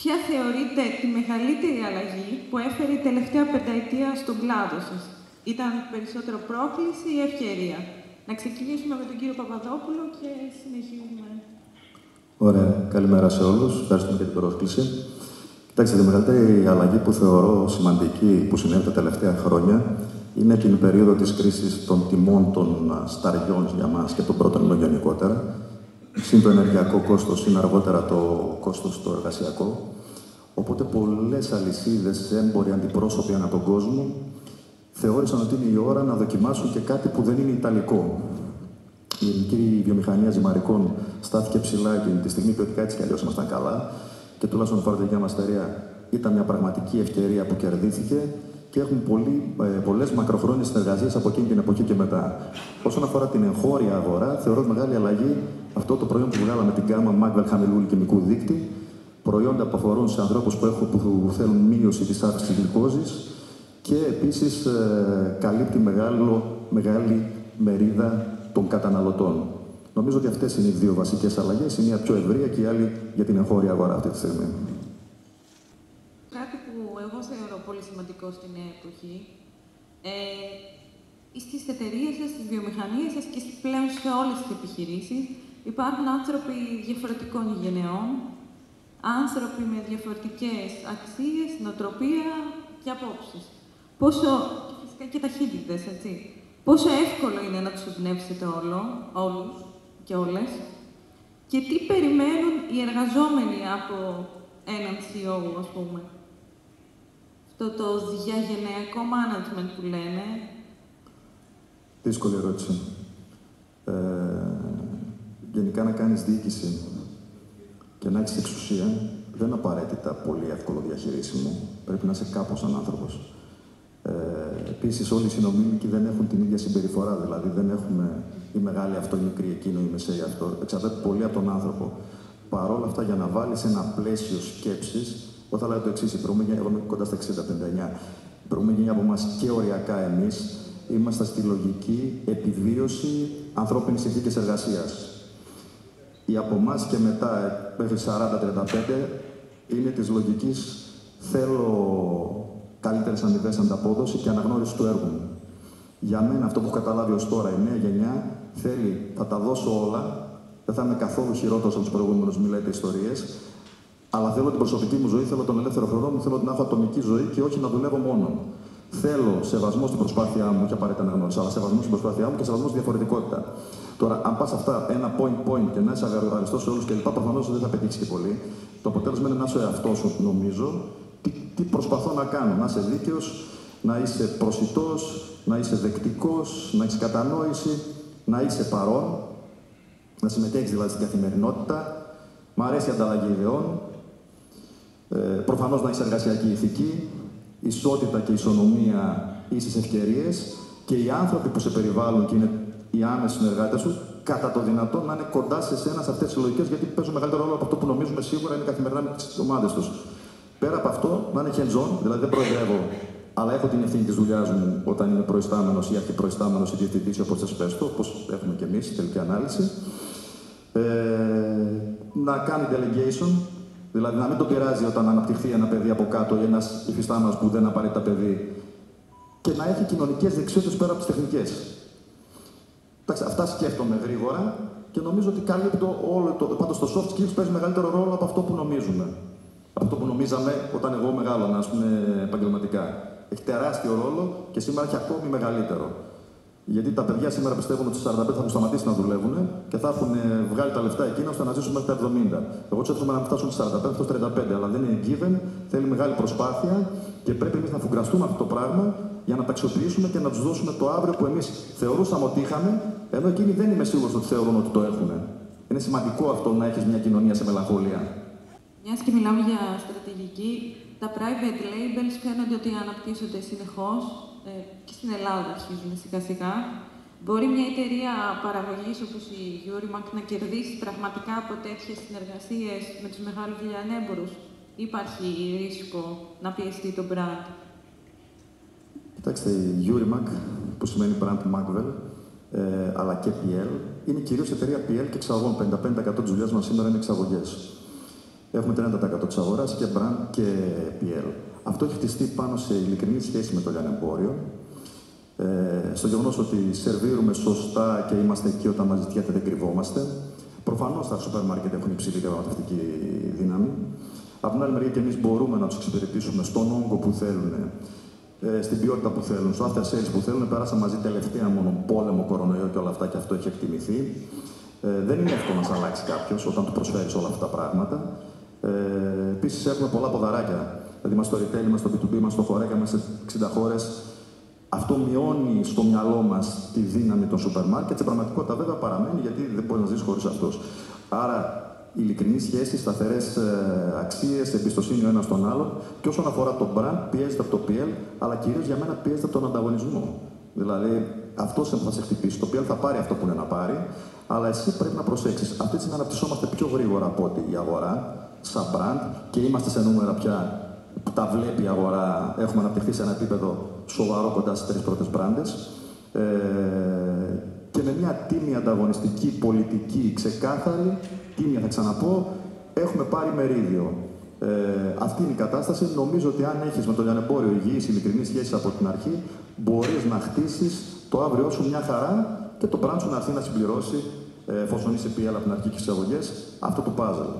Ποια θεωρείτε τη μεγαλύτερη αλλαγή που έφερε η τελευταία πενταετία στον κλάδο σας? Ήταν περισσότερο πρόκληση ή ευκαιρία? Να ξεκινήσουμε με τον κύριο Παπαδόπουλο και συνεχίζουμε. Ωραία. Καλημέρα σε όλους. Ευχαριστούμε για την πρόσκληση. Κοιτάξτε, τη μεγαλύτερη αλλαγή που θεωρώ σημαντική που συνέβη τα τελευταία χρόνια είναι την περίοδο της κρίσης των τιμών των σταριών για μας και των πρώτων υλών γενικότερα. Συν το ενεργειακό κόστος, συν αργότερα το κόστος το εργασιακό. Οπότε πολλές αλυσίδες, έμποροι, αντιπρόσωποι ανά τον κόσμο θεώρησαν ότι είναι η ώρα να δοκιμάσουν και κάτι που δεν είναι ιταλικό. Η ελληνική βιομηχανία ζυμαρικών στάθηκε ψηλά εκείνη τη στιγμή, ποιοτικά έτσι κι αλλιώς ήμασταν καλά. Και τουλάχιστον η δικιά μας εταιρεία ήταν μια πραγματική ευκαιρία που κερδίθηκε και έχουν πολλές μακροχρόνιες συνεργασίες από εκείνη την εποχή και μετά. Όσον αφορά την εγχώρια αγορά, θεωρώ μεγάλη αλλαγή αυτό το προϊόν που βγάλαμε την γκάμα Magwell χαμηλού λικημικού δείκτη. Προϊόντα που αφορούν σε ανθρώπους που θέλουν μείωση της αύξησης γλυκόζης και επίσης καλύπτει μεγάλη μερίδα των καταναλωτών. Νομίζω ότι αυτές είναι οι δύο βασικές αλλαγές, η μία πιο ευρεία και η άλλη για την εγχώρια αγορά αυτή τη στιγμή. Κάτι που εγώ θεωρώ πολύ σημαντικό στην νέα εποχή, στις εταιρείες σας, στις βιομηχανίες σας και πλέον σε όλες τις επιχειρήσεις υπάρχουν άνθρωποι διαφορετικών γενεών, άνθρωποι με διαφορετικές αξίες, νοοτροπία και απόψεις. Φυσικά και ταχύτητες, έτσι. Πόσο εύκολο είναι να τους εμπνεύσετε όλους και όλες και τι περιμένουν οι εργαζόμενοι από έναν CEO, ας πούμε. Αυτό το διαγενειακό management που λένε. Δύσκολη ερώτηση. Γενικά να κάνεις διοίκηση και να έχεις εξουσία δεν είναι απαραίτητα πολύ εύκολο διαχειρίσιμο. Πρέπει να είσαι κάπως σαν άνθρωπος. Επίσης, όλοι οι συνομήλικοι δεν έχουν την ίδια συμπεριφορά. Δηλαδή, δεν έχουμε η μεγάλη αυτό, η μικρή εκείνο, η μεσαία αυτό. Εξαρτάται πολύ από τον άνθρωπο. Παρ' όλα αυτά, για να βάλεις ένα πλαίσιο σκέψης, εγώ θα λέω το εξής: εγώ είμαι κοντά στα 60-59. Η προηγούμενη γενιά από εμάς και οριακά εμείς είμαστε στη λογική επιβίωση ανθρώπινης συνθήκης εργασίας. Οι από εμάς και μετά, μέχρι 40-35, είναι της λογικής θέλω καλύτερες αμοιβές ανταπόδοση και αναγνώριση του έργου μου. Για μένα, αυτό που έχω καταλάβει ως τώρα, η νέα γενιά θέλει, θα τα δώσω όλα, δεν θα είμαι καθόλου χειρότερος από τους προηγούμενους, μιλάτε ιστορίες, αλλά θέλω την προσωπική μου ζωή, θέλω τον ελεύθερο χρόνο μου, θέλω να έχω ατομική ζωή και όχι να δουλεύω μόνο. Θέλω σεβασμό στην προσπάθειά μου, και απαραίτητα αναγνώριση, αλλά σεβασμό στην προσπάθειά μου και σεβασμό στη διαφορετικότητα. Τώρα, αν πας αυτά ένα point και να είσαι αριστός σε όλους κλπ., προφανώς δεν θα πετύχεις και πολύ. Το αποτέλεσμα είναι να είσαι ο εαυτός σου, νομίζω. Τι προσπαθώ να κάνω, να είσαι δίκαιος, να είσαι προσιτός, να είσαι δεκτικός, να έχεις κατανόηση, να είσαι παρόν, να συμμετέχεις δηλαδή στην καθημερινότητα. Μ' αρέσει η ανταλλαγή ιδεών, προφανώς να έχεις εργασιακή ηθική, ισότητα και ισονομία, ίσες ευκαιρίες και οι άνθρωποι που σε περιβάλλουν και είναι οι άμεσοι συνεργάτες σου, κατά το δυνατόν να είναι κοντά σε εσένα σε αυτές τις λογικές, γιατί παίζουν μεγαλύτερο ρόλο από αυτό που νομίζουμε σίγουρα είναι καθημερινά με τις ομάδες τους. Πέρα από αυτό, να είναι hands-on, δηλαδή δεν προεδρεύω, αλλά έχω την ευθύνη της δουλειάς μου όταν είμαι προϊστάμενος ή αρχιπροϊστάμενος ή διευθυντής, όπως θες πες το, όπως έχουμε και εμείς, τελική ανάλυση. Να κάνει delegation, δηλαδή να μην τον πειράζει όταν αναπτυχθεί ένα παιδί από κάτω ή ένας υφιστάμενος που δεν είναι απαραίτητα παιδί και να έχει κοινωνικές δεξιότητες πέρα από τις τεχνικές. Αυτά σκέφτομαι γρήγορα και νομίζω ότι καλύπτω όλο το. Πάντως το soft skills παίζει μεγαλύτερο ρόλο από αυτό που νομίζουμε. Αυτό που νομίζαμε όταν εγώ μεγάλωνα, ας πούμε, επαγγελματικά. Έχει τεράστιο ρόλο και σήμερα έχει ακόμη μεγαλύτερο. Γιατί τα παιδιά σήμερα πιστεύουν ότι στις 45 θα έχουν σταματήσει να δουλεύουν και θα έχουν βγάλει τα λεφτά εκείνα ώστε να ζήσουν μέχρι τα 70. Εγώ τους εύχομαι να φτάσουν στις 45, στους 35, αλλά δεν είναι given, θέλει μεγάλη προσπάθεια και πρέπει εμείς να φουγκραστούμε αυτό το πράγμα για να τα αξιοποιήσουμε και να τους δώσουμε το αύριο που εμείς θεωρούσαμε ότι είχαμε, ενώ εκείνοι δεν είμαι σίγουρος ότι θεωρούν ότι το έχουν. Είναι σημαντικό αυτό να έχεις μια κοινωνία σε μελαγχολία. Μιας και μιλάμε για στρατηγική, τα private labels φαίνονται ότι αναπτύσσονται συνεχώς και στην Ελλάδα αρχίζουν σιγά-σιγά. Μπορεί μια εταιρεία παραγωγής όπως η Eurimac να κερδίσει πραγματικά από τέτοιες συνεργασίες με τους μεγάλους λιανέμπορους? Υπάρχει ρίσκο να πιεστεί το brand? Κοιτάξτε, η Eurimac, που σημαίνει brand Magwell, αλλά και PL, είναι κυρίως εταιρεία PL και εξαγωγών. 55% της δουλειάς μας σήμερα είναι εξαγωγές. Έχουμε 30% της αγοράς και brand και PL. Αυτό έχει χτιστεί πάνω σε ειλικρινή σχέση με το λιανεμπόριο. Στο γεγονός ότι σερβίρουμε σωστά και είμαστε εκεί όταν μας ζητιέται, δεν κρυβόμαστε. Προφανώς τα σούπερ μάρκετ έχουν υψηλή διαπραγματευτική δύναμη. Από την άλλη μεριά και εμείς μπορούμε να τους εξυπηρετήσουμε στον όγκο που θέλουν, στην ποιότητα που θέλουν, στο after sales που θέλουν. Πέρασαν μαζί τελευταία μόνο πόλεμο, κορονοϊό και όλα αυτά και αυτό έχει εκτιμηθεί. Δεν είναι εύκολο να σε αλλάξει κάποιος όταν του προσφέρεις όλα αυτά τα πράγματα. Επίσης έχουμε πολλά ποδαράκια. Δηλαδή μας στο retail μας, στο B2B μας, στο χωρέκα μας σε 60 χώρες. Αυτό μειώνει στο μυαλό μας τη δύναμη των σούπερ μάρκετ. Στην πραγματικότητα βέβαια παραμένει γιατί δεν μπορεί να ζήσει χωρίς αυτούς. Άρα ειλικρινή σχέση, σταθερές αξίες, εμπιστοσύνη ο ένας στον άλλον. Και όσον αφορά το brand, πιέζεται από το PL, αλλά κυρίως για μένα πιέζεται από τον ανταγωνισμό. Δηλαδή αυτός θα σε χτυπήσει. Το PL θα πάρει αυτό που είναι να πάρει, αλλά εσύ πρέπει να προσέξεις. Αυτή τη στιγμή αναπτυσσόμαστε πιο γρήγορα από ό,τι η αγορά, σαν brand, και είμαστε σε νούμερα πια που τα βλέπει η αγορά. Έχουμε αναπτυχθεί σε ένα επίπεδο σοβαρό κοντά στις 3 πρώτες μπράντες. Και με μια τίμια ανταγωνιστική πολιτική ξεκάθαρη, τίμια θα ξαναπώ, έχουμε πάρει μερίδιο. Αυτή είναι η κατάσταση. Νομίζω ότι αν έχεις με το λιανεμπόριο υγιείς, ειλικρινή σχέση από την αρχή, μπορείς να χτίσεις το αύριό σου μια χαρά και το brand σου να έρθει να συμπληρώσει, εφόσον είσαι PL από την αρχή και στις αγωγές, αυτό το puzzle.